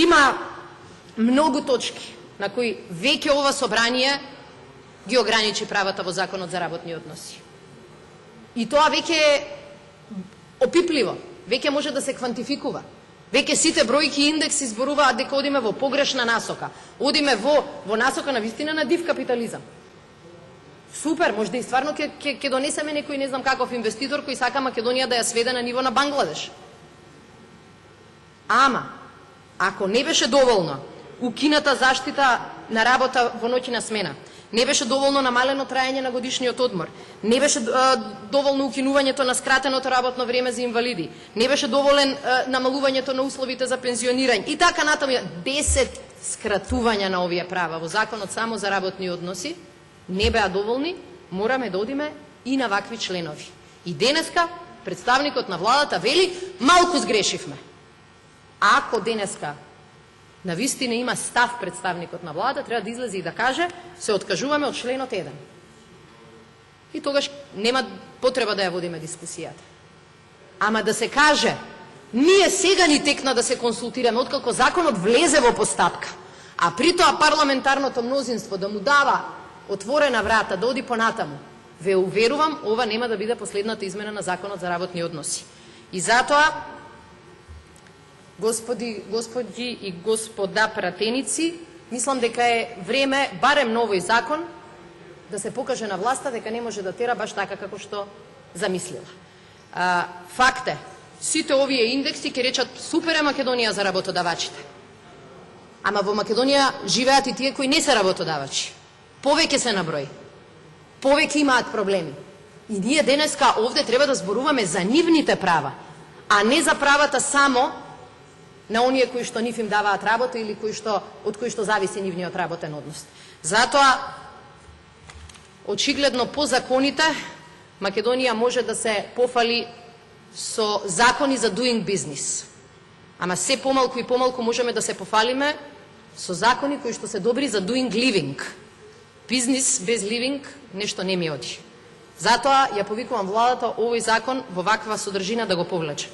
има многу точки на кои веќе ова собрание ги ограничи правата во Законот за работни односи. И тоа веќе е опипливо, веќе може да се квантификува. Веќе сите бројки и индекси зборуваат дека одиме во погрешна насока. Одиме во насока на вистина на див капитализам. Супер, можда и стварно ќе донесеме некој не знам каков инвеститор кој сака Македонија да ја сведе на ниво на Бангладеш. Ама, ако не беше доволно укината заштита на работа во ноќна смена, не беше доволно намалено траење на годишниот одмор, не беше доволно укинувањето на скратеното работно време за инвалиди, не беше доволен намалувањето на условите за пензионирање и така натаму 10 скратувања на овие права во Законот само за работни односи, не беа доволни, мораме да одиме и на вакви членови. И денеска представникот на владата вели, малку сгрешивме. Ако денеска на вистина има став представникот на владата, треба да излезе и да каже, се откажуваме од членот 1. И тогаш нема потреба да ја водиме дискусијата. Ама да се каже, ние сега ни текна да се консултираме, откако законот влезе во постапка, а при тоа парламентарното мнозинство да му дава отворена врата, да оди понатаму, ве уверувам, ова нема да биде последната измена на Законот за работни односи. И затоа, господи и господа пратеници, мислам дека е време, барем на овој закон, да се покаже на власта дека не може да тера баш така како што замислила. Факт е, сите овие индекси ќе речат супер е Македонија за работодавачите. Ама во Македонија живеат и тие кои не се работодавачи. Повеќе се наброи. Повеќе имаат проблеми. И ние денеска овде треба да зборуваме за нивните права, а не за правата само на оние кои што нив им даваат работа или од кои што зависи нивниот работен однос. Затоа, очигледно по законите, Македонија може да се пофали со закони за doing business. Ама се помалку и помалку можеме да се пофалиме со закони кои што се добри за doing living. Бизнис без living нешто не ми оди. Затоа ја повикувам владата овој закон во ваква содржина да го повлече.